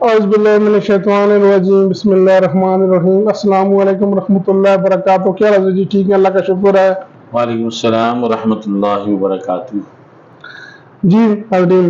اعوذ باللہ من الشیطان الرجیم، بسم اللہ الرحمن الرحیم۔ السلام علیکم ورحمۃ اللہ وبرکاتہ۔ کیا حال ہے جی؟ ٹھیک ہے، اللہ کا شکر ہے۔ وعلیکم السلام ورحمۃ اللہ وبرکاتہ۔ جی حاضرین،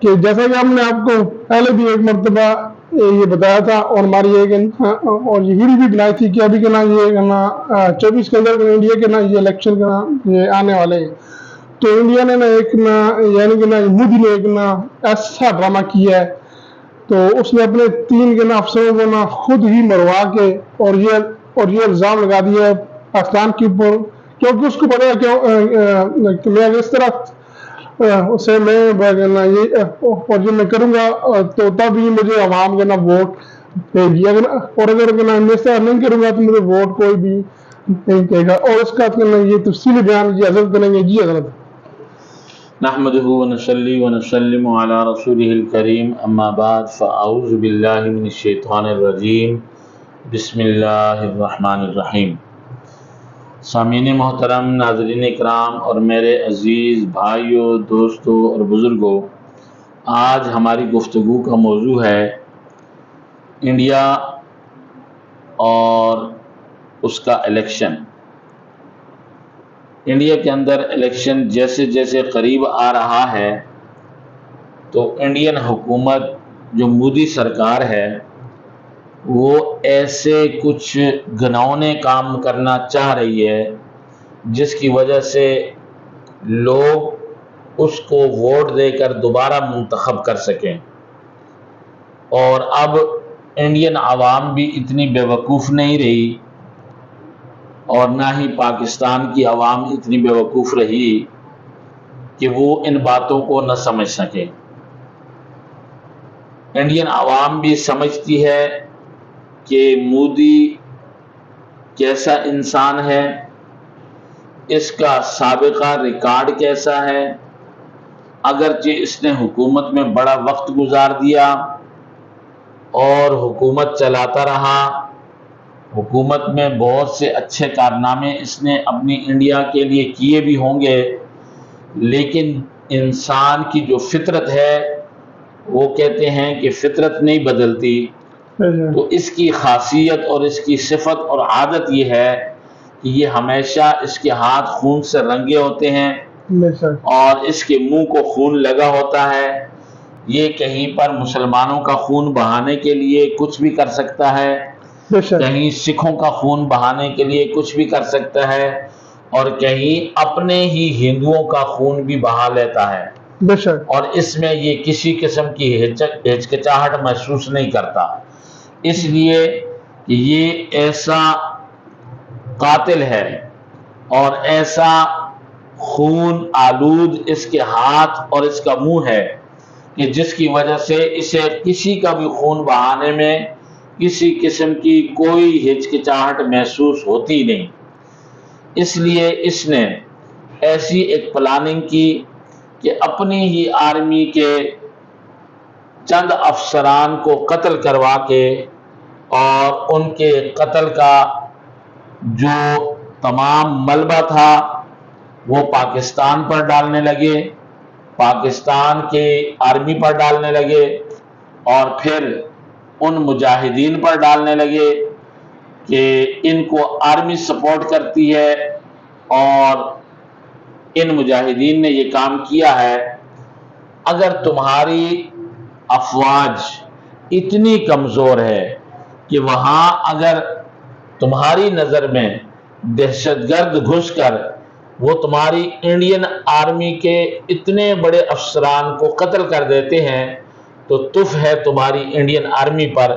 کہ جیسا کہ ہم نے آپ کو پہلے بھی ایک مرتبہ یہ بتایا تھا اور ہماری اور یہ ویڈیو بھی بنائی تھی کہ ابھی کے نا یہ 24 کے اندر انڈیا کے نا یہ الیکشن کا یہ آنے والے ہیں، تو انڈیا نے نا ایک نا یعنی کہ نا مودی نے ایک نا ایسا ڈرامہ کیا ہے، تو اس نے اپنے 3 کے نا افسروں کو نا خود ہی مروا کے اور یہ الزام لگا دیا ہے پاکستان کے اوپر، کیونکہ اس کو پتا ہے کہ میں اگر اس طرح اسے میں اور جو میں کروں گا تو تب ہی مجھے عوام کے نا ووٹ دے گی، اور اگر میں اس طرح نہیں کروں گا تو مجھے ووٹ کوئی بھی نہیں دے گا۔ اور اس کا یہ تفصیلی بیان جی حضرت کریں گے۔ جی حضرت۔ نحمده ونصلي ونسلم على رسوله الكريم، اما بعد فاعوذ باللہ من الشیطان الرجیم، بسم اللہ الرحمن الرحیم۔ سامعین محترم، ناظرین اکرام اور میرے عزیز بھائیوں، دوستوں اور بزرگوں، آج ہماری گفتگو کا موضوع ہے انڈیا اور اس کا الیکشن۔ انڈیا کے اندر الیکشن جیسے جیسے قریب آ رہا ہے تو انڈین حکومت جو مودی سرکار ہے وہ ایسے کچھ گھناؤنے کام کرنا چاہ رہی ہے جس کی وجہ سے لوگ اس کو ووٹ دے کر دوبارہ منتخب کر سکیں، اور اب انڈین عوام بھی اتنی بیوقوف نہیں رہی اور نہ ہی پاکستان کی عوام اتنی بیوقوف رہی کہ وہ ان باتوں کو نہ سمجھ سکے۔ انڈین عوام بھی سمجھتی ہے کہ مودی کیسا انسان ہے، اس کا سابقہ ریکارڈ کیسا ہے، اگرچہ اس نے حکومت میں بڑا وقت گزار دیا اور حکومت چلاتا رہا، حکومت میں بہت سے اچھے کارنامے اس نے اپنی انڈیا کے لیے کیے بھی ہوں گے، لیکن انسان کی جو فطرت ہے وہ کہتے ہیں کہ فطرت نہیں بدلتی، تو اس کی خاصیت اور اس کی صفت اور عادت یہ ہے کہ یہ ہمیشہ اس کے ہاتھ خون سے رنگے ہوتے ہیں اور اس کے منہ کو خون لگا ہوتا ہے۔ یہ کہیں پر مسلمانوں کا خون بہانے کے لیے کچھ بھی کر سکتا ہے، کہیں سکھوں کا خون بہانے کے لیے کچھ بھی کر سکتا ہے، اور کہیں اپنے ہی ہندوؤں کا خون بھی بہا لیتا ہے، اور اس میں یہ کسی قسم کی ہچکچاہٹ محسوس نہیں کرتا، اس لیے کہ یہ ایسا قاتل ہے اور ایسا خون آلود اس کے ہاتھ اور اس کا منہ ہے کہ جس کی وجہ سے اسے کسی کا بھی خون بہانے میں کسی قسم کی کوئی ہچکچاہٹ محسوس ہوتی نہیں۔ اس لیے اس نے ایسی ایک پلاننگ کی کہ اپنی ہی آرمی کے چند افسران کو قتل کروا کے اور ان کے قتل کا جو تمام ملبہ تھا وہ پاکستان پر ڈالنے لگے، پاکستان کے آرمی پر ڈالنے لگے، اور پھر ان مجاہدین پر ڈالنے لگے کہ ان کو آرمی سپورٹ کرتی ہے اور ان مجاہدین نے یہ کام کیا ہے۔ اگر تمہاری افواج اتنی کمزور ہے کہ وہاں اگر تمہاری نظر میں دہشت گرد گھس کر وہ تمہاری انڈین آرمی کے اتنے بڑے افسران کو قتل کر دیتے ہیں تو تف ہے تمہاری انڈین آرمی پر،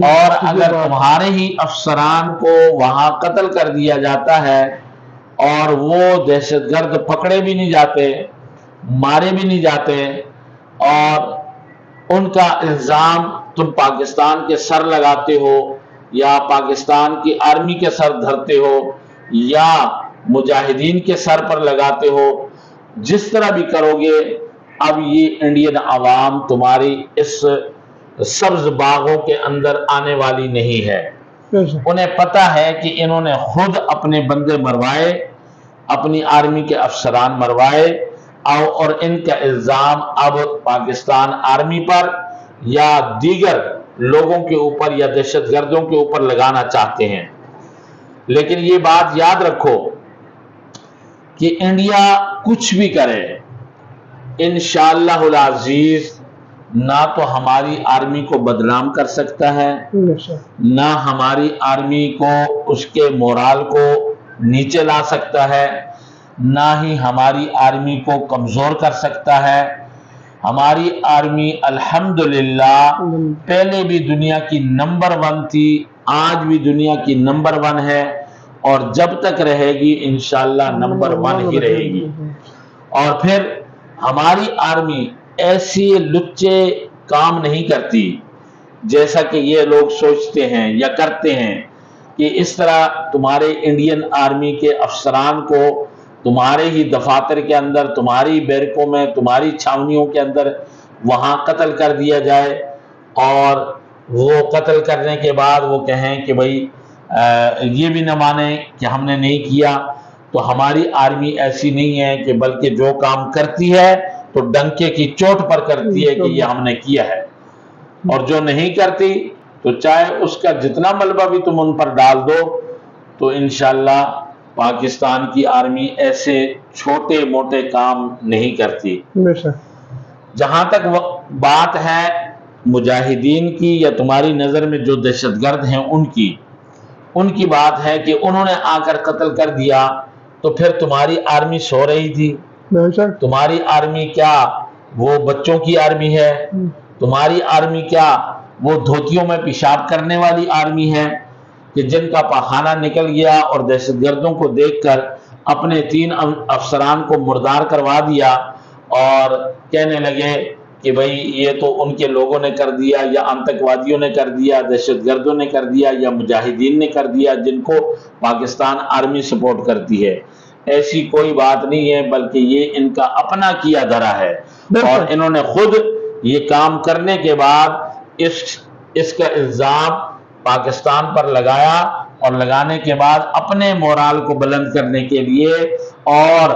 اور اگر تمہارے ہی افسران کو وہاں قتل کر دیا جاتا ہے اور وہ دہشت گرد پکڑے بھی نہیں جاتے، مارے بھی نہیں جاتے، اور ان کا الزام تم پاکستان کے سر لگاتے ہو یا پاکستان کی آرمی کے سر دھرتے ہو یا مجاہدین کے سر پر لگاتے ہو، جس طرح بھی کرو گے، اب یہ انڈین عوام تمہاری اس سبز باغوں کے اندر آنے والی نہیں ہے۔ انہیں پتا ہے کہ انہوں نے خود اپنے بندے مروائے، اپنی آرمی کے افسران مروائے، اور ان کا الزام اب پاکستان آرمی پر یا دیگر لوگوں کے اوپر یا دہشت گردوں کے اوپر لگانا چاہتے ہیں۔ لیکن یہ بات یاد رکھو کہ انڈیا کچھ بھی کرے، انشاءاللہ العزیز نہ تو ہماری آرمی کو بدنام کر سکتا ہے، نہ ہماری آرمی کو اس کے مورال کو نیچے لا سکتا ہے، نہ ہی ہماری آرمی کو کمزور کر سکتا ہے۔ ہماری آرمی الحمدللہ پہلے بھی دنیا کی نمبر 1 تھی، آج بھی دنیا کی نمبر 1 ہے، اور جب تک رہے گی انشاءاللہ نمبر 1 ہی رہے گی۔ اور پھر ہماری آرمی ایسی لچے کام نہیں کرتی جیسا کہ یہ لوگ سوچتے ہیں یا کرتے ہیں، کہ اس طرح تمہارے انڈین آرمی کے افسران کو تمہارے ہی دفاتر کے اندر، تمہاری بیرکوں میں، تمہاری چھاونیوں کے اندر وہاں قتل کر دیا جائے، اور وہ قتل کرنے کے بعد وہ کہیں کہ بھئی یہ بھی نہ مانیں کہ ہم نے نہیں کیا۔ تو ہماری آرمی ایسی نہیں ہے، کہ بلکہ جو کام کرتی ہے تو ڈنکے کی چوٹ پر کرتی ہے کہ یہ ہم نے کیا ہے، اور جو نہیں کرتی تو چاہے اس کا جتنا ملبہ بھی تم ان پر ڈال دو، تو انشاءاللہ پاکستان کی آرمی ایسے چھوٹے موٹے کام نہیں کرتی۔ جہاں تک بات ہے مجاہدین کی یا تمہاری نظر میں جو دہشت گرد ہیں ان کی بات ہے کہ انہوں نے آ کر قتل کر دیا، تو پھر تمہاری آرمی سو رہی تھی؟ تمہاری آرمی کیا وہ بچوں کی آرمی ہے؟ تمہاری آرمی کیا وہ دھوتیوں میں پیشاب کرنے والی آرمی ہے، کہ جن کا پاخانہ نکل گیا اور دہشت گردوں کو دیکھ کر اپنے 3 افسران کو مردار کروا دیا، اور کہنے لگے کہ بھئی یہ تو ان کے لوگوں نے کر دیا، یا آتنکوادیوں نے کر دیا، دہشت گردوں نے کر دیا، یا مجاہدین نے کر دیا جن کو پاکستان آرمی سپورٹ کرتی ہے؟ ایسی کوئی بات نہیں ہے، بلکہ یہ ان کا اپنا کیا دھرا ہے، اور انہوں نے خود یہ کام کرنے کے بعد اس کا الزام پاکستان پر لگایا، اور لگانے کے بعد اپنے مورال کو بلند کرنے کے لیے اور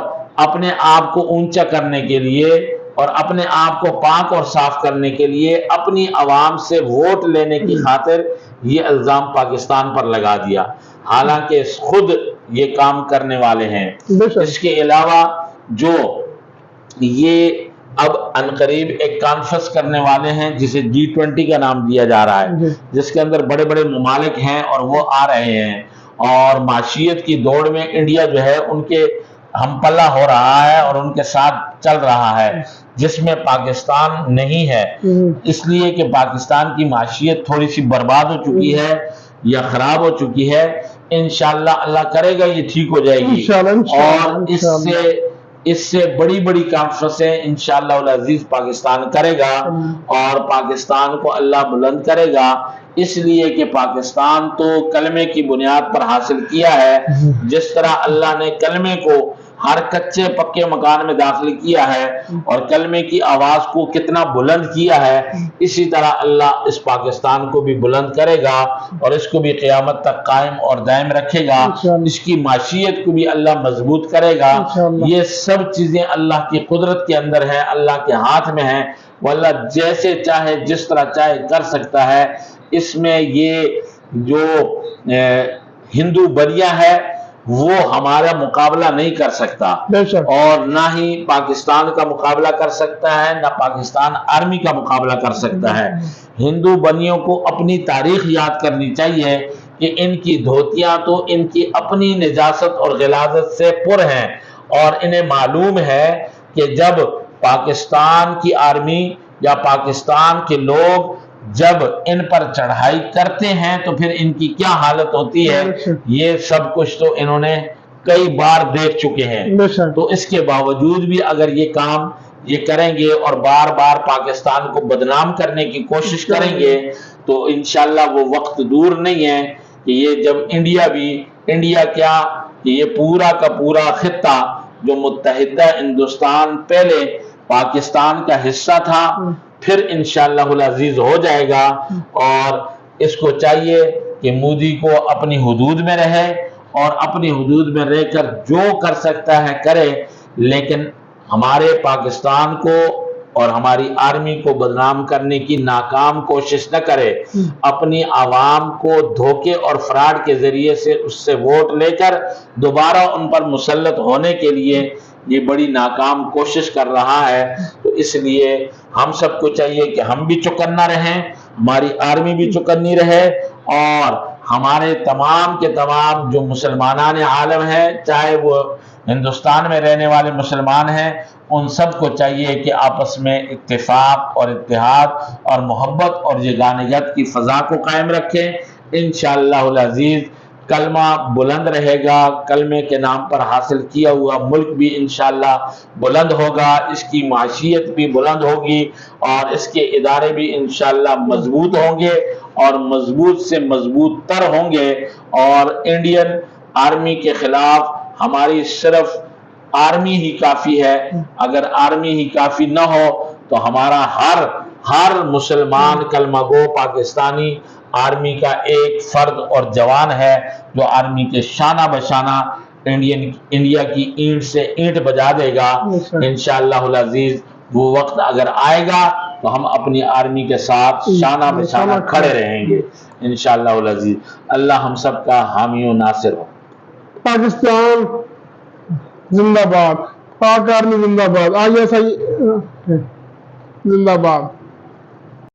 اپنے آپ کو اونچا کرنے کے لیے اور اپنے آپ کو پاک اور صاف کرنے کے لیے اپنی عوام سے ووٹ لینے کی خاطر یہ الزام پاکستان پر لگا دیا، حالانکہ خود یہ کام کرنے والے ہیں۔ اس کے علاوہ جو یہ اب عنقریب ایک کانفرنس کرنے والے ہیں جسے G20 کا نام دیا جا رہا ہے، جس کے اندر بڑے بڑے ممالک ہیں اور وہ آ رہے ہیں، اور معیشت کی دوڑ میں انڈیا جو ہے ان کے ہم پلہ ہو رہا ہے اور ان کے ساتھ چل رہا ہے، جس میں پاکستان نہیں ہے، اس لیے کہ پاکستان کی معیشت تھوڑی سی برباد ہو چکی ہے یا خراب ہو چکی ہے۔ انشاءاللہ اللہ کرے گا یہ ٹھیک ہو جائے گی، اور اس سے بڑی بڑی کانفرنسیں انشاءاللہ العزیز پاکستان کرے گا، اور پاکستان کو اللہ بلند کرے گا، اس لیے کہ پاکستان تو کلمے کی بنیاد پر حاصل کیا ہے۔ جس طرح اللہ نے کلمے کو ہر کچے پکے مکان میں داخل کیا ہے اور کلمے کی آواز کو کتنا بلند کیا ہے، اسی طرح اللہ اس پاکستان کو بھی بلند کرے گا اور اس کو بھی قیامت تک قائم اور دائم رکھے گا، اس کی معیشت کو بھی اللہ مضبوط کرے گا۔ یہ سب چیزیں اللہ کی قدرت کے اندر ہیں، اللہ کے ہاتھ میں ہیں، وہ اللہ جیسے چاہے جس طرح چاہے کر سکتا ہے۔ اس میں یہ جو ہندو بریا ہے وہ ہمارا مقابلہ نہیں کر سکتا، اور نہ ہی پاکستان کا مقابلہ کر سکتا ہے، نہ پاکستان آرمی کا مقابلہ کر سکتا ہے۔ ہندو بنیوں کو اپنی تاریخ یاد کرنی چاہیے کہ ان کی دھوتیاں تو ان کی اپنی نجاست اور غلاظت سے پر ہیں، اور انہیں معلوم ہے کہ جب پاکستان کی آرمی یا پاکستان کے لوگ جب ان پر چڑھائی کرتے ہیں تو پھر ان کی کیا حالت ہوتی ہے، یہ سب کچھ تو انہوں نے کئی بار دیکھ چکے ہیں۔ تو اس کے باوجود بھی اگر یہ کام یہ کریں گے اور بار بار پاکستان کو بدنام کرنے کی کوشش کریں گے تو انشاءاللہ وہ وقت دور نہیں ہے کہ یہ جب انڈیا کیا کہ یہ پورا کا پورا خطہ جو متحدہ ہندوستان پہلے پاکستان کا حصہ تھا پھر انشاءاللہ العزیز ہو جائے گا، اور اس کو چاہیے کہ مودی کو اپنی حدود میں رہے اور اپنی حدود میں رہ کر جو کر سکتا ہے کرے، لیکن ہمارے پاکستان کو اور ہماری آرمی کو بدنام کرنے کی ناکام کوشش نہ کرے، اپنی عوام کو دھوکے اور فراڈ کے ذریعے سے اس سے ووٹ لے کر دوبارہ ان پر مسلط ہونے کے لیے یہ بڑی ناکام کوشش کر رہا ہے۔ تو اس لیے ہم سب کو چاہیے کہ ہم بھی چوکنا رہیں، ہماری آرمی بھی چوکنی رہے، اور ہمارے تمام کے تمام جو مسلمانان عالم ہیں، چاہے وہ ہندوستان میں رہنے والے مسلمان ہیں، ان سب کو چاہیے کہ آپس میں اتفاق اور اتحاد اور محبت اور یگانگت کی فضا کو قائم رکھیں۔ انشاءاللہ العزیز کلمہ بلند رہے گا، کلمے کے نام پر حاصل کیا ہوا ملک بھی انشاءاللہ بلند ہوگا، اس کی معاشیت بھی بلند ہوگی، اور اس کے ادارے بھی انشاءاللہ مضبوط ہوں گے، اور مضبوط سے مضبوط تر ہوں گے۔ اور انڈین آرمی کے خلاف ہماری صرف آرمی ہی کافی ہے۔ اگر آرمی ہی کافی نہ ہو تو ہمارا ہر مسلمان کلمہ گو پاکستانی آرمی کا ایک فرد اور جوان ہے، جو آرمی کے شانہ بشانہ انڈیا کی اینٹ سے اینٹ بجا دے گا۔ انشاءاللہ العزیز وہ وقت اگر آئے گا تو ہم اپنی آرمی کے ساتھ شانہ بشانہ کھڑے رہیں گے انشاءاللہ العزیز۔ اللہ ہم سب کا حامی و ناصر ہو۔ پاکستان زندہ باد، پاک آرمی زندہ باد، آگے صحیح زندہ باد۔